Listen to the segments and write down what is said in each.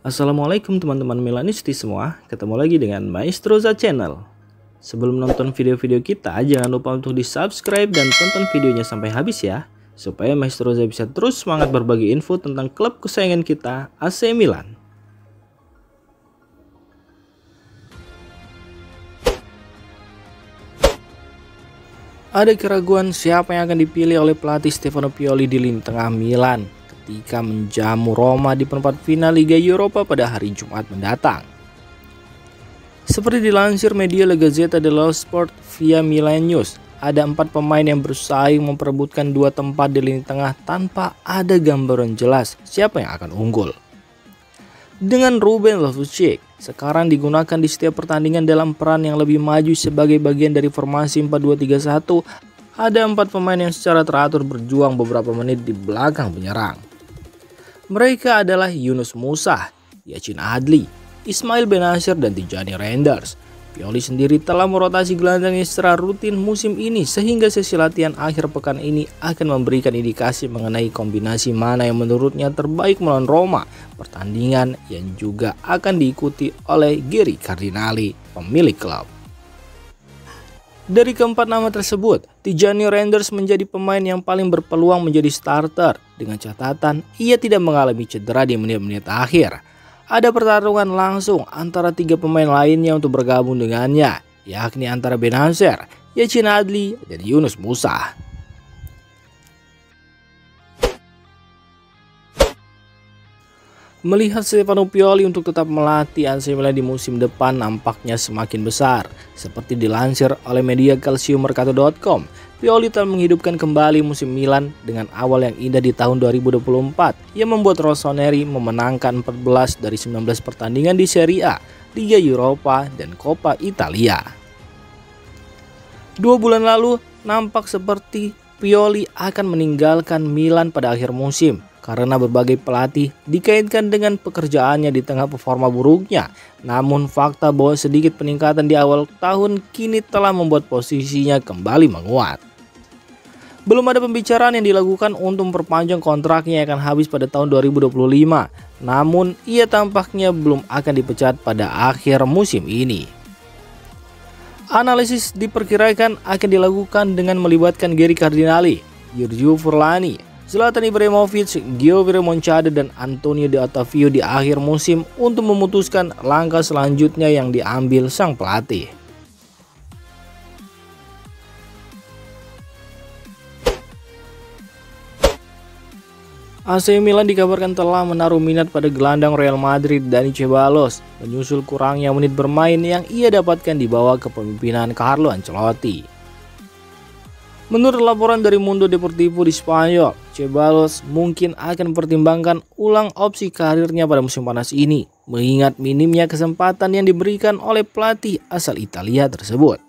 Assalamualaikum teman-teman Milanisti semua, ketemu lagi dengan Maestroza Channel. Sebelum nonton video-video kita, jangan lupa untuk di subscribe dan tonton videonya sampai habis ya, supaya Maestroza bisa terus semangat berbagi info tentang klub kesayangan kita, AC Milan. Ada keraguan siapa yang akan dipilih oleh pelatih Stefano Pioli di lini tengah Milan ketika menjamu Roma di perempat final Liga Eropa pada hari Jumat mendatang. Seperti dilansir media La Gazzetta dello Sport via Milan News, ada 4 pemain yang bersaing memperebutkan 2 tempat di lini tengah tanpa ada gambaran jelas siapa yang akan unggul. Dengan Ruben Loftus-Cheek sekarang digunakan di setiap pertandingan dalam peran yang lebih maju sebagai bagian dari formasi 4-2-3-1, ada 4 pemain yang secara teratur berjuang beberapa menit di belakang penyerang. Mereka adalah Yunus Musah, Yacine Adli, Ismail Bennacer, dan Tijani Reinders. Pioli sendiri telah merotasi gelandangnya secara rutin musim ini sehingga sesi latihan akhir pekan ini akan memberikan indikasi mengenai kombinasi mana yang menurutnya terbaik melawan Roma, pertandingan yang juga akan diikuti oleh Geri Cardinali, pemilik klub. Dari keempat nama tersebut, Tijani Reinders menjadi pemain yang paling berpeluang menjadi starter dengan catatan ia tidak mengalami cedera di menit-menit akhir. Ada pertarungan langsung antara 3 pemain lainnya untuk bergabung dengannya, yakni antara Bennacer, Yacine Adli, dan Yunus Musah. Melihat Stefano Pioli untuk tetap melatih AC Milan di musim depan nampaknya semakin besar. Seperti dilansir oleh media calciomercato.com, Pioli telah menghidupkan kembali musim Milan dengan awal yang indah di tahun 2024 yang membuat Rossoneri memenangkan 14 dari 19 pertandingan di Serie A, Liga Eropa, dan Coppa Italia. 2 bulan lalu nampak seperti Pioli akan meninggalkan Milan pada akhir musim karena berbagai pelatih dikaitkan dengan pekerjaannya di tengah performa buruknya. Namun fakta bahwa sedikit peningkatan di awal tahun kini telah membuat posisinya kembali menguat. Belum ada pembicaraan yang dilakukan untuk memperpanjang kontraknya yang akan habis pada tahun 2025. Namun ia tampaknya belum akan dipecat pada akhir musim ini. Analisis diperkirakan akan dilakukan dengan melibatkan Geri Cardinali, Giorgio Furlani, Zlatan Ibrahimovic, Giovanni Moncada, dan Antonio De Ottavio di akhir musim untuk memutuskan langkah selanjutnya yang diambil sang pelatih. AC Milan dikabarkan telah menaruh minat pada gelandang Real Madrid Dani Ceballos, menyusul kurangnya menit bermain yang ia dapatkan di bawah kepemimpinan Carlo Ancelotti. Menurut laporan dari Mundo Deportivo di Spanyol, Ceballos mungkin akan mempertimbangkan ulang opsi karirnya pada musim panas ini, mengingat minimnya kesempatan yang diberikan oleh pelatih asal Italia tersebut.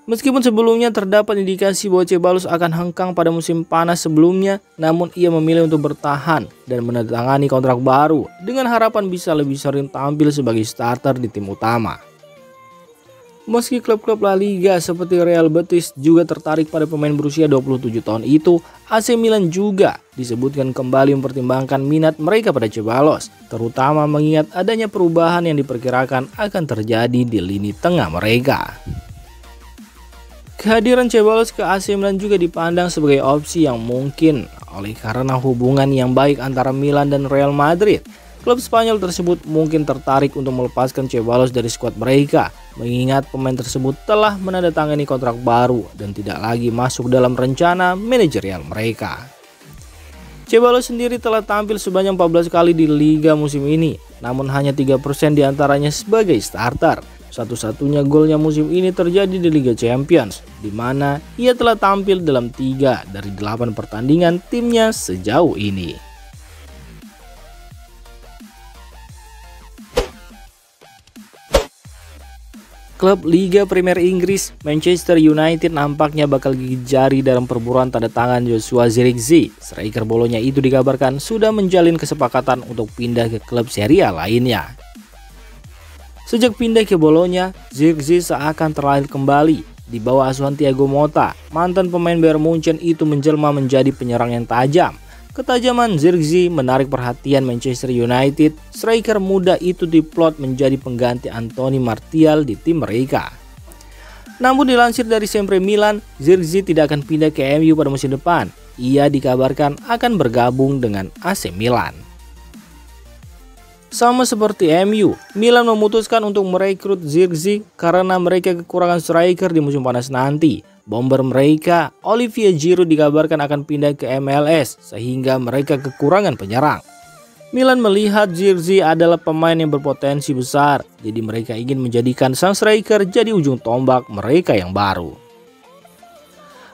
Meskipun sebelumnya terdapat indikasi bahwa Ceballos akan hengkang pada musim panas sebelumnya, namun ia memilih untuk bertahan dan menandatangani kontrak baru dengan harapan bisa lebih sering tampil sebagai starter di tim utama. Meski klub-klub La Liga seperti Real Betis juga tertarik pada pemain berusia 27 tahun itu, AC Milan juga disebutkan kembali mempertimbangkan minat mereka pada Ceballos, terutama mengingat adanya perubahan yang diperkirakan akan terjadi di lini tengah mereka. Kehadiran Ceballos ke AC Milan juga dipandang sebagai opsi yang mungkin oleh karena hubungan yang baik antara Milan dan Real Madrid. Klub Spanyol tersebut mungkin tertarik untuk melepaskan Ceballos dari skuad mereka, mengingat pemain tersebut telah menandatangani kontrak baru dan tidak lagi masuk dalam rencana manajerial mereka. Ceballos sendiri telah tampil sebanyak 14 kali di Liga musim ini, namun hanya 3% diantaranya sebagai starter. Satu-satunya golnya musim ini terjadi di Liga Champions, di mana ia telah tampil dalam 3 dari 8 pertandingan timnya sejauh ini. Klub Liga Premier Inggris, Manchester United nampaknya bakal gigit jari dalam perburuan tanda tangan Joshua Zirkzee. Striker Bolonya itu dikabarkan sudah menjalin kesepakatan untuk pindah ke klub Serie A lainnya. Sejak pindah ke Bolonya, Zirkzee seakan terlahir kembali. Di bawah asuhan Thiago Motta, mantan pemain Bayern Munchen itu menjelma menjadi penyerang yang tajam. Ketajaman Zirkzee menarik perhatian Manchester United. Striker muda itu diplot menjadi pengganti Anthony Martial di tim mereka. Namun dilansir dari Sempre Milan, Zirkzee tidak akan pindah ke MU pada musim depan. Ia dikabarkan akan bergabung dengan AC Milan. Sama seperti MU, Milan memutuskan untuk merekrut Zirkzee karena mereka kekurangan striker di musim panas nanti. Bomber mereka, Olivier Giroud, dikabarkan akan pindah ke MLS sehingga mereka kekurangan penyerang. Milan melihat Zirkzee adalah pemain yang berpotensi besar, jadi mereka ingin menjadikan sang striker jadi ujung tombak mereka yang baru.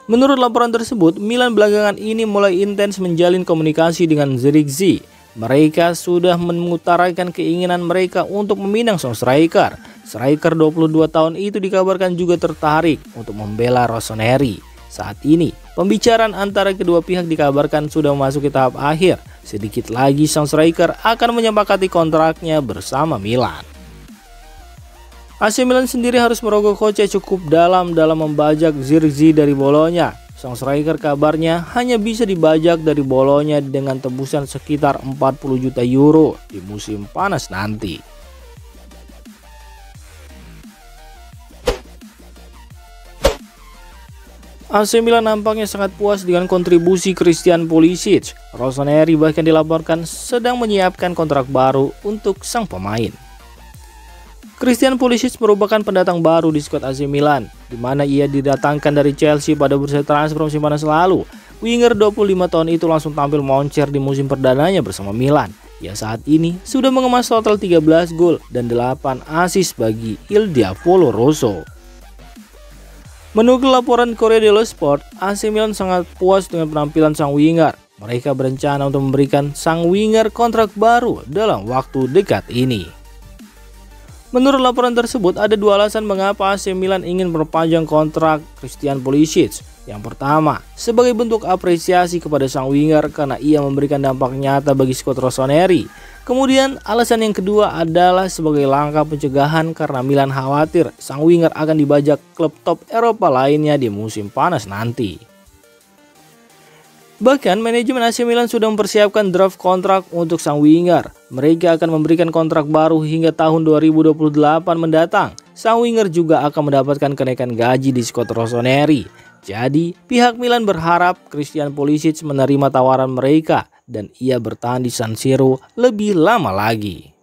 Menurut laporan tersebut, Milan belakangan ini mulai intens menjalin komunikasi dengan Zirkzee. Mereka sudah mengutarakan keinginan mereka untuk meminang sang striker. Striker 22 tahun itu dikabarkan juga tertarik untuk membela Rossoneri. Saat ini, pembicaraan antara kedua pihak dikabarkan sudah memasuki tahap akhir. Sedikit lagi sang striker akan menyepakati kontraknya bersama Milan. AC Milan sendiri harus merogoh kocek cukup dalam membajak Zirkzee dari Bolonya. Sang striker kabarnya hanya bisa dibajak dari Bolonya dengan tebusan sekitar 40 juta euro di musim panas nanti. AC Milan nampaknya sangat puas dengan kontribusi Christian Pulisic. Rossoneri bahkan dilaporkan sedang menyiapkan kontrak baru untuk sang pemain. Christian Pulisic merupakan pendatang baru di skuad AC Milan, di mana ia didatangkan dari Chelsea pada bursa transfer musim panas lalu. Winger 25 tahun itu langsung tampil moncer di musim perdananya bersama Milan. Ia saat ini sudah mengemas total 13 gol dan 8 assist bagi Il Diavolo Rosso. Menurut laporan Corriere dello Sport, AC Milan sangat puas dengan penampilan sang winger. Mereka berencana untuk memberikan sang winger kontrak baru dalam waktu dekat ini. Menurut laporan tersebut, ada dua alasan mengapa AC Milan ingin memperpanjang kontrak Christian Pulisic. Yang pertama, sebagai bentuk apresiasi kepada sang winger karena ia memberikan dampak nyata bagi skuad Rossoneri. Kemudian alasan yang kedua adalah sebagai langkah pencegahan karena Milan khawatir sang winger akan dibajak klub top Eropa lainnya di musim panas nanti. Bahkan manajemen AC Milan sudah mempersiapkan draft kontrak untuk sang winger. Mereka akan memberikan kontrak baru hingga tahun 2028 mendatang. Sang winger juga akan mendapatkan kenaikan gaji di skuad Rossoneri. Jadi pihak Milan berharap Christian Pulisic menerima tawaran mereka dan ia bertahan di San Siro lebih lama lagi.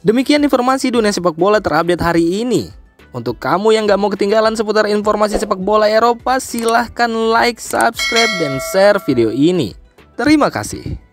Demikian informasi dunia sepak bola terupdate hari ini. Untuk kamu yang gak mau ketinggalan seputar informasi sepak bola Eropa, silahkan like, subscribe, dan share video ini. Terima kasih.